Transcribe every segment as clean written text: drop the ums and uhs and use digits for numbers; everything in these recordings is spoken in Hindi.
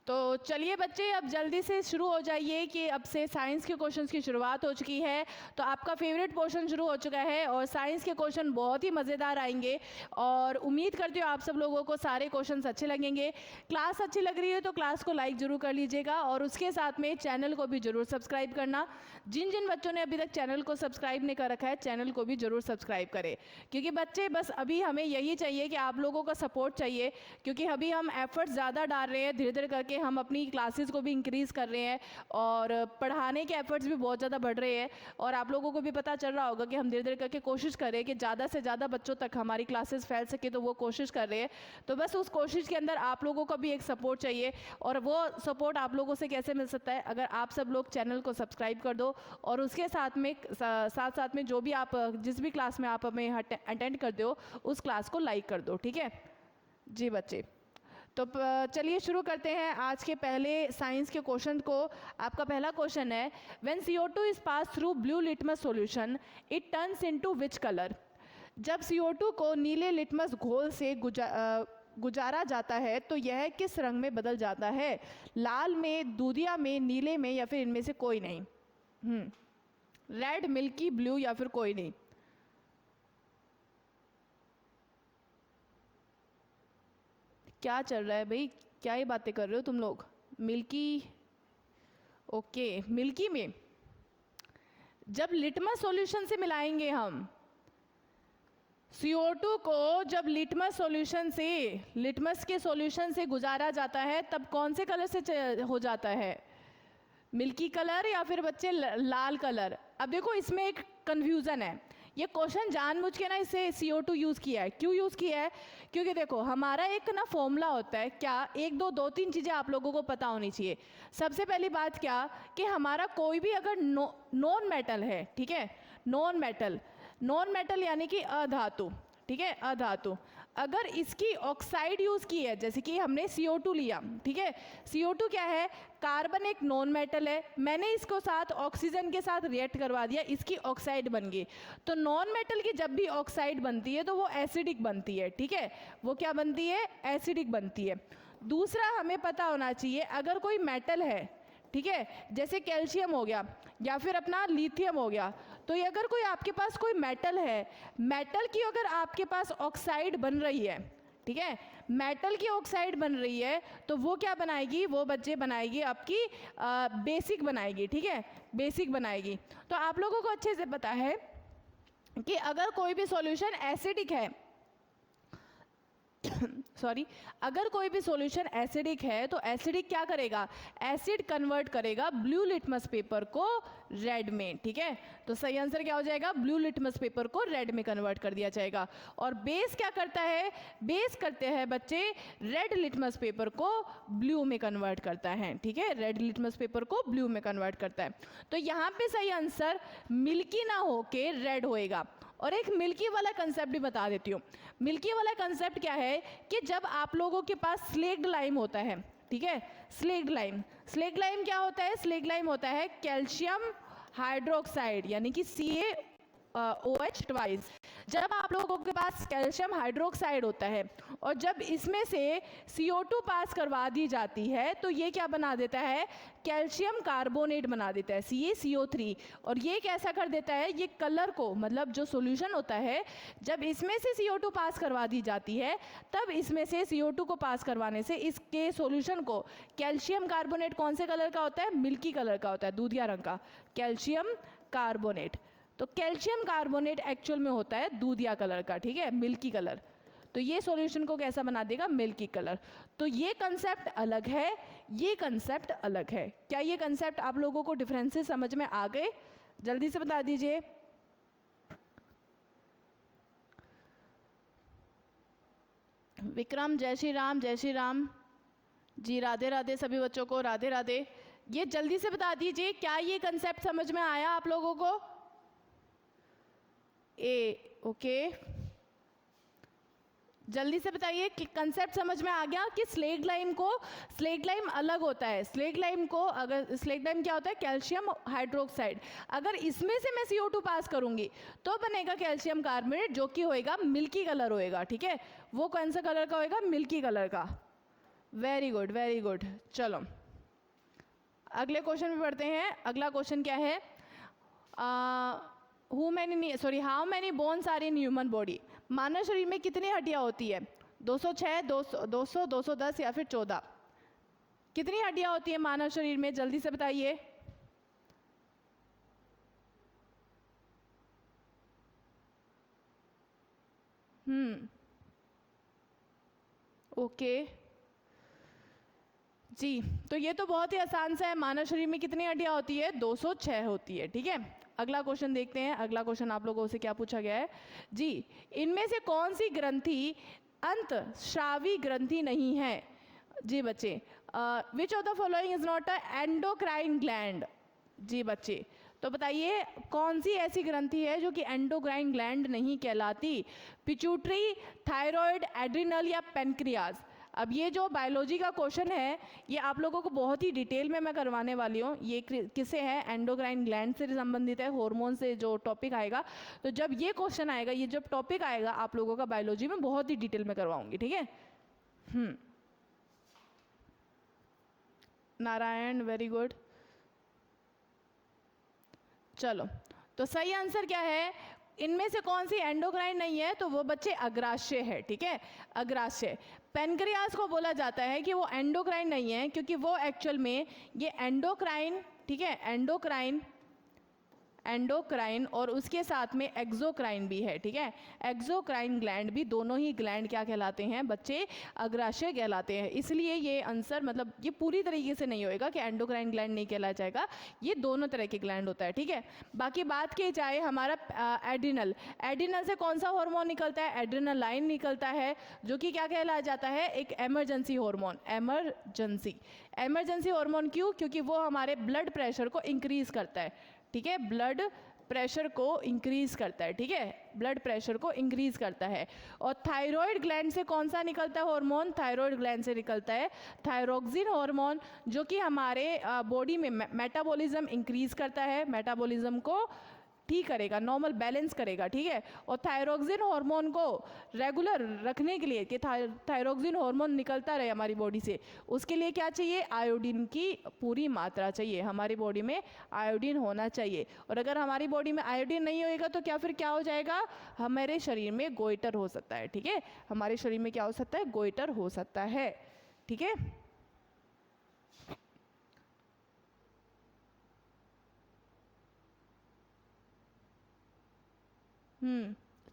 तो चलिए बच्चे, अब जल्दी से शुरू हो जाइए कि अब से साइंस के क्वेश्चंस की शुरुआत हो चुकी है। तो आपका फेवरेट पोर्शन शुरू हो चुका है और साइंस के क्वेश्चन बहुत ही मज़ेदार आएंगे और उम्मीद करती हूँ आप सब लोगों को सारे क्वेश्चंस अच्छे लगेंगे। क्लास अच्छी लग रही है तो क्लास को लाइक ज़रूर कर लीजिएगा और उसके साथ में चैनल को भी ज़रूर सब्सक्राइब करना। जिन जिन बच्चों ने अभी तक चैनल को सब्सक्राइब नहीं कर रखा है, चैनल को भी ज़रूर सब्सक्राइब करें, क्योंकि बच्चे बस अभी हमें यही चाहिए कि आप लोगों का सपोर्ट चाहिए, क्योंकि अभी हम एफर्ट्स ज़्यादा डाल रहे हैं। धीरे धीरे करके हम अपनी क्लासेस को भी इंक्रीज़ कर रहे हैं और पढ़ाने के एफर्ट्स भी बहुत ज़्यादा बढ़ रहे हैं और आप लोगों को भी पता चल रहा होगा कि हम धीरे धीरे करके कोशिश कर रहे हैं कि ज़्यादा से ज़्यादा बच्चों तक हमारी क्लासेस फैल सके, तो वो कोशिश कर रहे हैं। तो बस उस कोशिश के अंदर आप लोगों का भी एक सपोर्ट चाहिए और वो सपोर्ट आप लोगों से कैसे मिल सकता है, अगर आप सब लोग चैनल को सब्सक्राइब कर दो और उसके साथ में जो भी आप जिस भी क्लास में आप हमें अटेंड करते हो उस क्लास को लाइक कर दो। ठीक है जी बच्चे, तो चलिए शुरू करते हैं आज के पहले साइंस के क्वेश्चन को। आपका पहला क्वेश्चन है, when CO2 is pass through blue litmus solution it turns into which colour. जब CO2 को नीले लिटमस घोल से गुजारा जाता है तो यह किस रंग में बदल जाता है? लाल में, दूधिया में, नीले में या फिर इनमें से कोई नहीं? रेड, मिल्की, ब्लू या फिर कोई नहीं? क्या चल रहा है भाई, क्या ही बातें कर रहे हो तुम लोग? मिल्की, ओके मिल्की में। जब लिटमस सॉल्यूशन से मिलाएंगे हम CO2 को, जब लिटमस के सॉल्यूशन से गुजारा जाता है तब कौन से कलर से हो जाता है? मिल्की कलर या फिर बच्चे लाल कलर? अब देखो इसमें एक कन्फ्यूज़न है, ये क्वेश्चन जानबूझ के ना इसे CO2 यूज़ किया है। क्यों यूज़ किया है? क्योंकि देखो हमारा एक ना फॉर्मूला होता है, क्या एक दो तीन चीज़ें आप लोगों को पता होनी चाहिए। सबसे पहली बात क्या कि हमारा कोई भी अगर नॉन मेटल है, ठीक है, नॉन मेटल यानी कि अधातु, ठीक है, अधातु, अगर इसकी ऑक्साइड यूज़ की है, जैसे कि हमने CO2 लिया, ठीक है, CO2 क्या है? कार्बन एक नॉन मेटल है, मैंने इसको साथ ऑक्सीजन के साथ रिएक्ट करवा दिया, इसकी ऑक्साइड बन गई। तो नॉन मेटल की जब भी ऑक्साइड बनती है तो वो एसिडिक बनती है, ठीक है, वो क्या बनती है? एसिडिक बनती है। दूसरा हमें पता होना चाहिए, अगर कोई मेटल है, ठीक है, जैसे कैल्शियम हो गया या फिर अपना लिथियम हो गया, तो ये अगर कोई आपके पास कोई मेटल है, मेटल की अगर आपके पास ऑक्साइड बन रही है, ठीक है, मेटल की ऑक्साइड बन रही है, तो वो क्या बनाएगी? वो बच्चे बनाएगी आपकी बेसिक बनाएगी, ठीक है, बेसिक बनाएगी। तो आप लोगों को अच्छे से पता है कि अगर कोई भी सॉल्यूशन एसिडिक है सॉरी, अगर कोई भी सॉल्यूशन एसिडिक है तो एसिडिक क्या करेगा? एसिड कन्वर्ट करेगा ब्लू लिटमस पेपर को रेड में, ठीक है। तो सही आंसर क्या हो जाएगा? ब्लू लिटमस पेपर को रेड में कन्वर्ट कर दिया जाएगा। और बेस क्या करता है? बेस करते हैं बच्चे रेड लिटमस पेपर को ब्लू में कन्वर्ट करता है, ठीक है, रेड लिटमस पेपर को ब्लू में कन्वर्ट करता है। तो यहाँ पे सही आंसर मिल्की ना होके रेड होएगा। और एक मिल्की वाला कंसेप्ट भी बता देती हूँ। मिल्की वाला कंसेप्ट क्या है कि जब आप लोगों के पास स्लेक्ड लाइम होता है, ठीक है, स्लेक्ड लाइम क्या होता है? स्लेक्ड लाइम होता है कैल्शियम हाइड्रोक्साइड यानी कि CaOH ट्वाइस। जब आप लोगों के पास कैल्शियम हाइड्रोक्साइड होता है और जब इसमें से CO2 पास करवा दी जाती है तो ये क्या बना देता है? कैल्शियम कार्बोनेट बना देता है, CaCO3। और ये कैसा कर देता है? ये कलर को, मतलब जो सॉल्यूशन होता है, जब इसमें से CO2 पास करवा दी जाती है तब इसमें से CO2 को पास करवाने से इसके सॉल्यूशन को कैल्शियम कार्बोनेट कौन से कलर का होता है? मिल्की कलर का होता है, दूधिया रंग का कैल्शियम कार्बोनेट। तो कैल्शियम कार्बोनेट एक्चुअल में होता है दूधिया कलर का, ठीक है, मिल्की कलर। तो ये सॉल्यूशन को कैसा बना देगा? Milky colour. तो ये कंसेप्ट अलग है, ये कंसेप्ट अलग है। क्या ये कंसेप्ट आप लोगों को डिफरेंसेस समझ में आ गए? जल्दी से बता दीजिए। विक्रम, जय श्री राम, जय श्री राम जी, राधे राधे सभी बच्चों को, राधे राधे। ये जल्दी से बता दीजिए, क्या ये कंसेप्ट समझ में आया आप लोगों को? ओके, जल्दी से बताइए कि कंसेप्ट समझ में आ गया कि स्लेक्ड लाइम अलग होता है। स्लेक्ड लाइम क्या होता है? Calcium hydroxide. अगर इसमें से मैं CO2 पास करूंगी तो बनेगा कैल्शियम कार्बोनेट, जो कि होएगा मिल्की कलर होएगा, ठीक है। वो कौन सा कलर का होएगा? मिल्की कलर का। Very good very good. चलो अगले क्वेश्चन में पढ़ते हैं। अगला क्वेश्चन क्या है? How many bones are in human body? मानव शरीर में कितनी हड्डियां होती है? 206, 200, 210 या फिर 14? कितनी हड्डियां होती है मानव शरीर में? जल्दी से बताइए। ओके जी, तो ये तो बहुत ही आसान सा है। मानव शरीर में कितनी हड्डियां होती है? 206 होती है। ठीक है, अगला क्वेश्चन देखते हैं। अगला क्वेश्चन आप लोगों से क्या पूछा गया है जी? इनमें से कौन सी ग्रंथि अंतःस्रावी ग्रंथि नहीं है? जी बच्चे, which of the following is not a endocrine gland? जी बच्चे, तो बताइए कौन सी ऐसी ग्रंथि है जो कि एंडोक्राइन ग्लैंड नहीं कहलाती? पिट्यूटरी, थायराइड, एड्रिनल या पेनक्रियाज? अब ये जो बायोलॉजी का क्वेश्चन है ये आप लोगों को बहुत ही डिटेल में मैं करवाने वाली हूँ। ये किससे है? एंडोक्राइन ग्लैंड से संबंधित है, हार्मोन से जो टॉपिक आएगा। तो जब ये क्वेश्चन आएगा, ये जब टॉपिक आएगा आप लोगों का बायोलॉजी में, बहुत ही डिटेल में करवाऊंगी। ठीक है। Narayan, very good. चलो, तो सही आंसर क्या है? इनमें से कौन सी एंडोक्राइन नहीं है? तो वो बच्चे अग्राशय है। ठीक है, अग्राशय। पेनक्रियास को बोला जाता है कि वो एंडोक्राइन नहीं है, क्योंकि वो एक्चुअल में ये एंडोक्राइन, ठीक है, एंडोक्राइन और उसके साथ में एक्सोक्राइन भी है। ठीक है, एक्सोक्राइन ग्लैंड भी, दोनों ही ग्लैंड क्या कहलाते हैं बच्चे? अग्राशय कहलाते हैं। इसलिए ये आंसर मतलब ये पूरी तरीके से नहीं होएगा कि एंडोक्राइन ग्लैंड नहीं कहला जाएगा, ये दोनों तरह के ग्लैंड होता है। ठीक है, बाकी बात की जाए हमारा एड्रिनल, एड्रिनल से कौन सा हार्मोन निकलता है? एड्रिनलाइन निकलता है, जो कि क्या कहला जाता है? एक एमरजेंसी हार्मोन। एमरजेंसी हार्मोन क्यों? क्योंकि वो हमारे ब्लड प्रेशर को इंक्रीज करता है। ठीक है, ब्लड प्रेशर को इंक्रीज करता है। ठीक है, ब्लड प्रेशर को इंक्रीज करता है। और थायराइड ग्लैंड से कौन सा निकलता है हार्मोन? थायराइड ग्लैंड से निकलता है थायरोक्सिन हार्मोन, जो कि हमारे बॉडी में मेटाबॉलिज्म इंक्रीज करता है, मेटाबॉलिज्म को ठीक करेगा, नॉर्मल बैलेंस करेगा। ठीक है, और थायरोक्सिन हार्मोन को रेगुलर रखने के लिए कि थायरोक्सिन हार्मोन निकलता रहे हमारी बॉडी से, उसके लिए क्या चाहिए? आयोडीन की पूरी मात्रा चाहिए। हमारी बॉडी में आयोडीन होना चाहिए, और अगर हमारी बॉडी में आयोडीन नहीं होएगा तो फिर क्या हो जाएगा? हमारे शरीर में गोइटर हो सकता है। ठीक है, हमारे शरीर में क्या हो सकता है? गोइटर हो सकता है। ठीक है,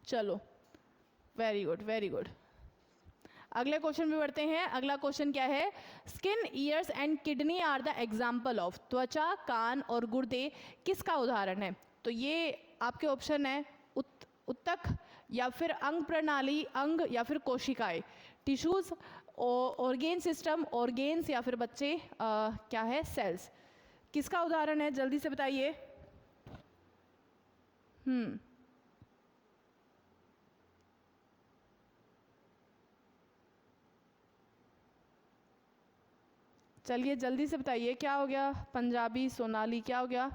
चलो, वेरी गुड वेरी गुड। अगले क्वेश्चन में बढ़ते हैं। अगला क्वेश्चन क्या है? Skin, ears and kidney are the example of. त्वचा, कान और गुर्दे किसका उदाहरण है? तो ये आपके ऑप्शन है उत्तक या फिर अंग प्रणाली, अंग या फिर कोशिकाएं, टिश्यूज, ऑर्गेन सिस्टम, ऑर्गेन्स या फिर बच्चे क्या है? सेल्स। किसका उदाहरण है? जल्दी से बताइए। चलिए जल्दी से बताइए, क्या हो गया? पंजाबी, सोनाली, क्या हो गया?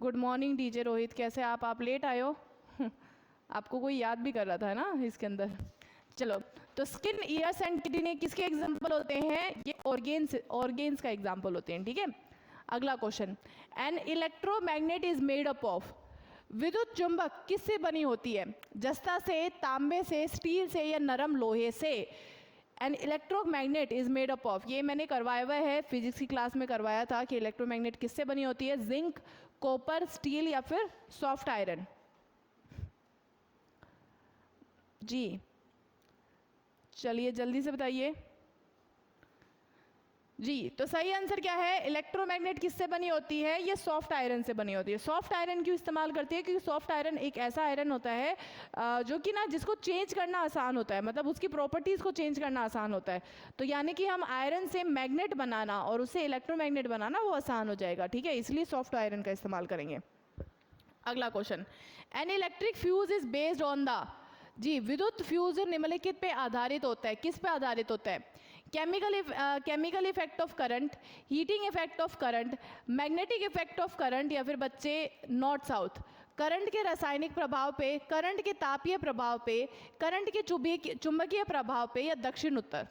गुड मॉर्निंग डीजे रोहित, कैसे आप लेट आए हो? आपको कोई याद भी कर रहा था ना इसके अंदर। चलो, तो स्किन, ईयर्स एंड किडनी किसके एग्जांपल होते हैं? ये ऑर्गेन्स का एग्जांपल होते हैं। ठीक है, अगला question, an electromagnet is made up of. विद्युत चुंबक किससे बनी होती है? जस्ता से, तांबे से, स्टील से या नरम लोहे से? An electromagnet is made up of, ये मैंने करवाया हुआ है, फिजिक्स की क्लास में करवाया था कि इलेक्ट्रोमैग्नेट किससे बनी होती है? जिंक, कॉपर, स्टील या फिर सॉफ्ट आयरन? जी चलिए जल्दी से बताइए। जी, तो सही आंसर क्या है? इलेक्ट्रोमैग्नेट किससे बनी होती है? ये सॉफ्ट आयरन से बनी होती है। सॉफ्ट आयरन क्यों इस्तेमाल करती है? क्योंकि सॉफ्ट आयरन एक ऐसा आयरन होता है जो कि ना जिसको चेंज करना आसान होता है, मतलब उसकी प्रॉपर्टीज़ को चेंज करना आसान होता है। तो यानी कि हम आयरन से मैग्नेट बनाना और उससे इलेक्ट्रोमैग्नेट बनाना वो आसान हो जाएगा। ठीक है, इसलिए सॉफ्ट आयरन का इस्तेमाल करेंगे। अगला question, an electric fuse is based on the. जी, विद्युत फ्यूज निम्नलिखित पे आधारित होता है। किस पे आधारित होता है? Chemical effect of current, heating effect of current, magnetic effect of current या फिर बच्चे नॉर्थ साउथ? करंट के रासायनिक प्रभाव पे, करंट के तापीय प्रभाव पे, करंट के चुंबकीय प्रभाव पे या दक्षिण उत्तर?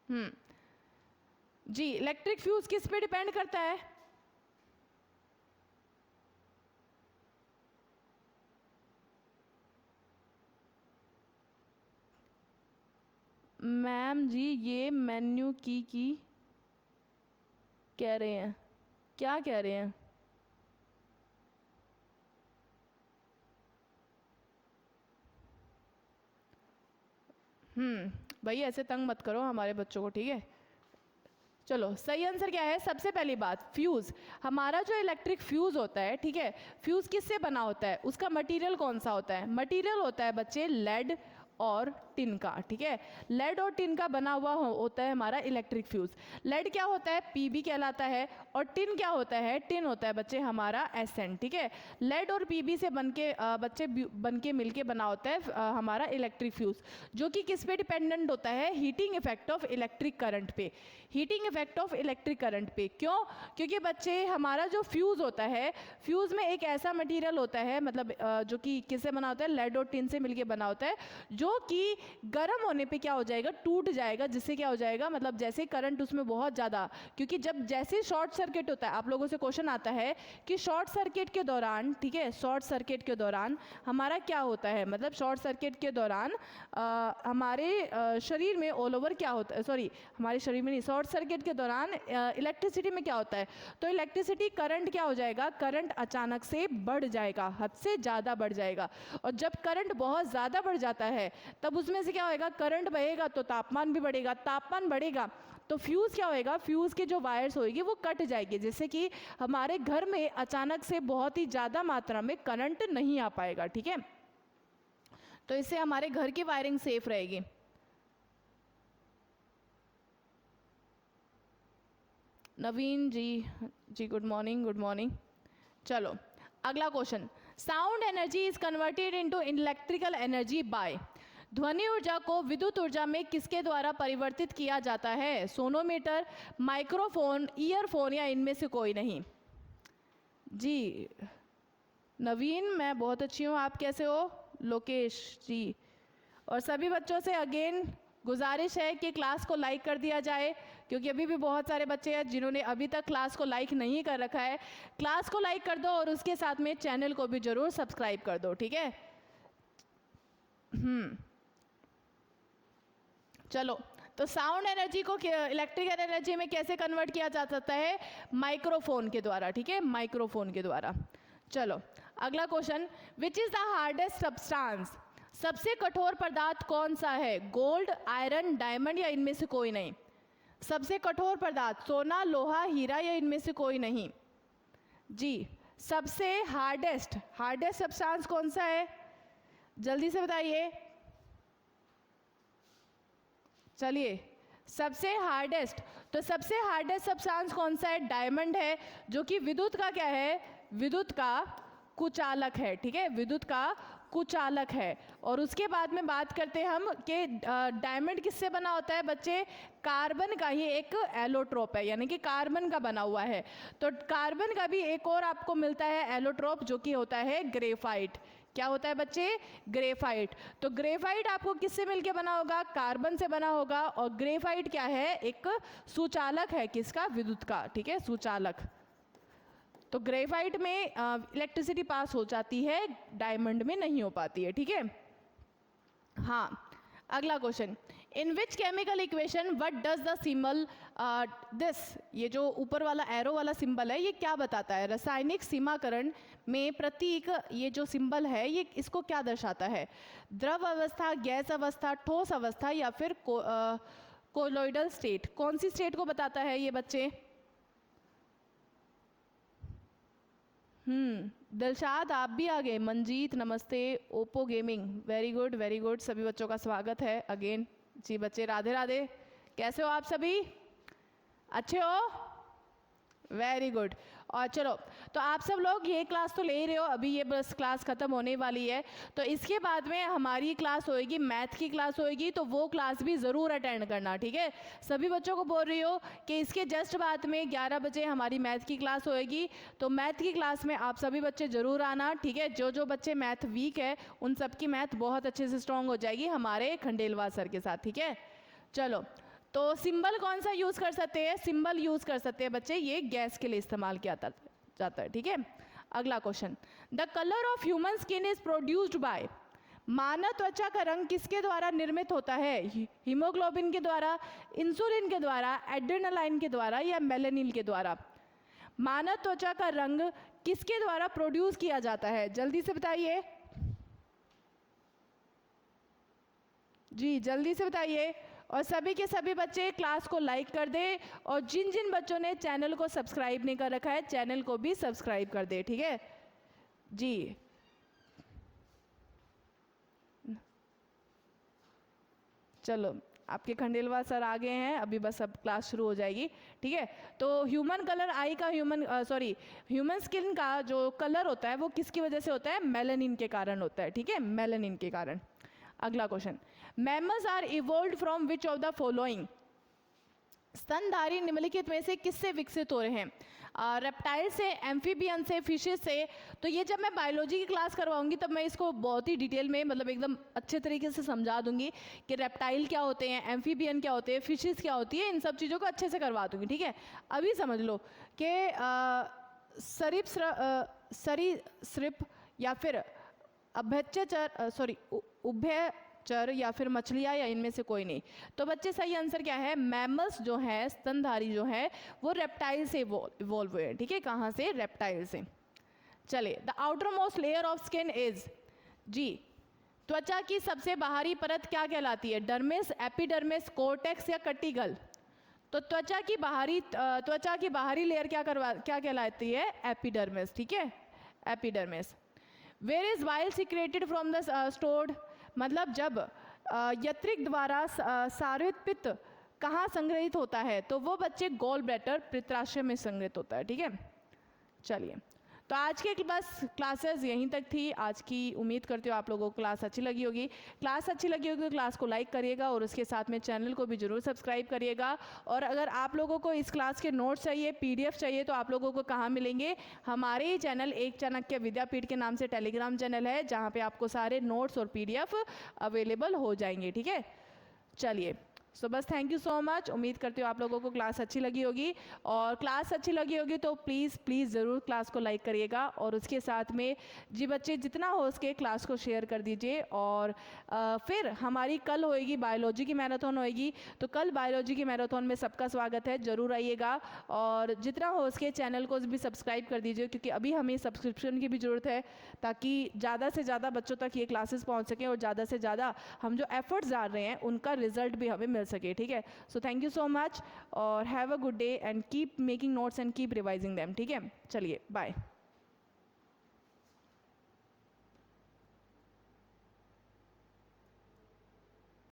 जी, इलेक्ट्रिक फ्यूज किस पे डिपेंड करता है? मैम जी ये मेन्यू की कह रहे हैं, क्या कह रहे हैं? भाई ऐसे तंग मत करो हमारे बच्चों को, ठीक है? चलो सही आंसर क्या है? सबसे पहली बात, फ्यूज़। हमारा जो इलेक्ट्रिक फ्यूज़ होता है, ठीक है, फ्यूज़ किससे बना होता है? उसका मटेरियल कौन सा होता है? मटेरियल होता है बच्चे लेड और टिन का, ठीक है? लेड और टिन का बना हुआ होता है हमारा इलेक्ट्रिक फ्यूज। लेड क्या होता है? पीबी कहलाता है। और टिन क्या होता है? टिन होता है बच्चे हमारा एसएन, ठीक है? लेड और पीबी से बच्चे बन के मिलके बना होता है हमारा इलेक्ट्रिक फ्यूज, जो कि किस पे डिपेंडेंट होता है? Heating effect of electric current पे। Heating effect of electric current पे क्यों? क्योंकि बच्चे हमारा जो फ्यूज होता है, फ्यूज में एक ऐसा मटेरियल होता है, मतलब जो कि किससे बना होता है? लेड और टिन से मिलके बना होता है, जो कि गर्म होने पे क्या हो जाएगा? टूट जाएगा। जिससे क्या हो जाएगा? मतलब जैसे करंट उसमें बहुत ज़्यादा, क्योंकि जब जैसे शॉर्ट सर्किट होता है, आप लोगों से क्वेश्चन आता है कि शॉर्ट सर्किट के दौरान, ठीक है, शॉर्ट सर्किट के दौरान हमारा क्या होता है? मतलब शॉर्ट सर्किट के दौरान हमारे शरीर में ऑल ओवर क्या होता है? सॉरी, हमारे शरीर में नहीं, शॉर्ट सर्किट के दौरान इलेक्ट्रिसिटी में क्या होता है? तो इलेक्ट्रिसिटी करंट क्या हो जाएगा? करंट अचानक से बढ़ जाएगा, हद से ज़्यादा बढ़ जाएगा। और जब करंट बहुत ज़्यादा बढ़ जाता है, तब उसमें से क्या होएगा? करंट बढ़ेगा तो तापमान भी बढ़ेगा, तापमान बढ़ेगा तो फ्यूज़ क्या होएगा? फ्यूज़ के जो वायर्स होएगी वो कट जाएगी, जिससे कि हमारे घर में अचानक से बहुत ही ज़्यादा मात्रा में करंट नहीं आ पाएगा, ठीक है? तो इससे हमारे घर की वायरिंग सेफ रहेगी। नवीन जी गुड मॉर्निंग, गुड मॉर्निंग। चलो अगला question, sound energy is converted into electrical energy by. ध्वनि ऊर्जा को विद्युत ऊर्जा में किसके द्वारा परिवर्तित किया जाता है? सोनोमीटर, माइक्रोफोन, ईयरफोन या इनमें से कोई नहीं? जी नवीन मैं बहुत अच्छी हूँ, आप कैसे हो? लोकेश जी। और सभी बच्चों से अगेन गुजारिश है कि क्लास को लाइक कर दिया जाए, क्योंकि अभी भी बहुत सारे बच्चे हैं जिन्होंने अभी तक क्लास को लाइक नहीं कर रखा है। क्लास को लाइक कर दो और उसके साथ में चैनल को भी जरूर सब्सक्राइब कर दो, ठीक है? चलो, तो साउंड एनर्जी को इलेक्ट्रिकल एनर्जी में कैसे कन्वर्ट किया जा सकता है? माइक्रोफोन के द्वारा, ठीक है? माइक्रोफोन के द्वारा। चलो अगला question, which is the hardest substance? सबसे कठोर पदार्थ कौन सा है? गोल्ड, आयरन, डायमंड या इनमें से कोई नहीं? सबसे कठोर पदार्थ सोना, लोहा, हीरा या इनमें से कोई नहीं? जी सबसे हार्डेस्ट सब्सटेंस कौन सा है? जल्दी से बताइए। चलिए सबसे हार्डेस्ट, तो सबसे हार्डेस्ट सब्सटेंस कौन सा है? डायमंड है, जो कि विद्युत का क्या है? विद्युत का कुचालक है, ठीक है? विद्युत का कुचालक है। और उसके बाद में बात करते हैं हम कि डायमंड किससे बना होता है बच्चे? कार्बन का ही एक एलोट्रोप है, यानी कि कार्बन का बना हुआ है। तो कार्बन का भी एक और आपको मिलता है एलोट्रोप, जो कि होता है ग्रेफाइट। क्या होता है बच्चे? ग्रेफाइट। तो ग्रेफाइट आपको किससे मिलके बना होगा? कार्बन से बना होगा। और ग्रेफाइट क्या है? एक सुचालक है, किसका? विद्युत का, ठीक है? सुचालक। तो ग्रेफाइट में इलेक्ट्रिसिटी पास हो जाती है, डायमंड में नहीं हो पाती है, ठीक है? हाँ अगला question, in which chemical equation what does the symbol this? ये जो ऊपर वाला एरो वाला सिंबल है, ये क्या बताता है? रासायनिक सीमाकरण में प्रतीक, ये जो सिंबल है, ये इसको क्या दर्शाता है? द्रव अवस्था, गैस अवस्था, ठोस अवस्था या फिर कोलोइडल स्टेट? कौन सी स्टेट को बताता है ये बच्चे? दिलशाद आप भी आ गए। मंजीत नमस्ते। Oppo gaming, very good very good. सभी बच्चों का स्वागत है अगेन। जी बच्चे राधे राधे, कैसे हो आप सभी? अच्छे हो? Very good. और चलो, तो आप सब लोग ये क्लास तो ले ही रहे हो, अभी ये बस क्लास ख़त्म होने वाली है। तो इसके बाद में हमारी क्लास होएगी, मैथ की क्लास होएगी, तो वो क्लास भी ज़रूर अटेंड करना, ठीक है? सभी बच्चों को बोल रही हो कि इसके जस्ट बाद में 11 बजे हमारी मैथ की क्लास होएगी। तो मैथ की क्लास में आप सभी बच्चे ज़रूर आना, ठीक है? जो जो बच्चे मैथ वीक है उन सब की मैथ बहुत अच्छे से स्ट्रॉन्ग हो जाएगी हमारे खंडेलवाल सर के साथ, ठीक है? चलो, तो सिंबल कौन सा यूज़ कर सकते हैं? सिंबल यूज़ कर सकते हैं बच्चे, ये गैस के लिए इस्तेमाल किया जाता है, ठीक है। अगला question, the colour of human skin is produced by, मानव त्वचा का रंग किसके द्वारा निर्मित होता है? हीमोग्लोबिन के द्वारा, इंसुलिन के द्वारा, एड्रेनालाइन के द्वारा या मेलानिन के द्वारा? मानव त्वचा का रंग किसके द्वारा प्रोड्यूस किया जाता है? जल्दी से बताइए जी, जल्दी से बताइए। और सभी के सभी बच्चे क्लास को लाइक कर दे, और जिन जिन बच्चों ने चैनल को सब्सक्राइब नहीं कर रखा है चैनल को भी सब्सक्राइब कर दे, ठीक है जी। चलो, आपके खंडेलवाल सर आ गए हैं, अभी बस अब क्लास शुरू हो जाएगी, ठीक है। तो ह्यूमन कलर आई का ह्यूमन स्किन का जो कलर होता है वो किसकी वजह से होता है? मेलानिन के कारण होता है, ठीक है, मेलानिन के कारण। अगला question, mammals are evolved from which of the following, स्तनधारी निम्नलिखित में से किससे विकसित हो रहे हैं? रेप्टाइल से, एम्फीबियन से, फिशेस से? तो ये जब मैं बायोलॉजी की क्लास करवाऊंगी तब मैं इसको बहुत ही डिटेल में, मतलब एकदम अच्छे तरीके से समझा दूंगी कि रेप्टाइल क्या होते हैं, एम्फीबियन क्या होते हैं, फिशेस क्या होती है, इन सब चीज़ों को अच्छे से करवा दूंगी, ठीक है। अभी समझ लो कि सरीसृप या फिर उभयचर या फिर मछलियाँ या इनमें से कोई नहीं। तो बच्चे सही आंसर क्या है? मैमल्स जो है, स्तनधारी जो है, वो रेप्टाइल से इवॉल्व हुए हैं, ठीक है। कहाँ से? रेप्टाइल से। चलिए, the outermost layer of skin is, जी, त्वचा की सबसे बाहरी परत क्या कहलाती है? डर्मिस, एपिडर्मिस, कोर्टेक्स या कटिगल? तो त्वचा की बाहरी लेयर क्या कहलाती है? एपिडर्मिस, ठीक है, epidermis. Where is bile secreted from the stored, मतलब जब यकृत द्वारा सारित पित्त कहाँ संग्रहित होता है? तो वो बच्चे गॉल ब्लैडर, पित्ताशय में संग्रहित होता है, ठीक है। चलिए, तो आज के बस क्लासेस यहीं तक थी आज की। उम्मीद करती हूँ आप लोगों को क्लास अच्छी लगी होगी। क्लास अच्छी लगी होगी तो क्लास को लाइक करिएगा और उसके साथ में चैनल को भी जरूर सब्सक्राइब करिएगा। और अगर आप लोगों को इस क्लास के नोट्स चाहिए, PDF चाहिए, तो आप लोगों को कहाँ मिलेंगे? हमारे ही चैनल एक चाणक्य विद्यापीठ के नाम से टेलीग्राम चैनल है, जहाँ पे आपको सारे नोट्स और PDF अवेलेबल हो जाएंगे, ठीक है। चलिए, सो बस थैंक यू सो मच। उम्मीद करती हूँ आप लोगों को क्लास अच्छी लगी होगी, और क्लास अच्छी लगी होगी तो प्लीज़ ज़रूर क्लास को लाइक करिएगा, और उसके साथ में जी बच्चे जितना हो सके क्लास को शेयर कर दीजिए। और फिर हमारी कल होएगी बायोलॉजी की मैराथन होएगी, तो कल बायोलॉजी की मैराथन में सबका स्वागत है, ज़रूर आइएगा। और जितना हो सके चैनल को भी सब्सक्राइब कर दीजिए, क्योंकि अभी हमें सब्सक्रिप्शन की भी ज़रूरत है, ताकि ज़्यादा से ज़्यादा बच्चों तक ये क्लासेस पहुँच सकें और ज़्यादा से ज़्यादा हम जो एफर्ट्स डाल रहे हैं उनका रिजल्ट भी हमें मिल सके, ठीक है। So thank you so much और have a good day and keep making notes and keep revising them, ठीक है। चलिए, बाय।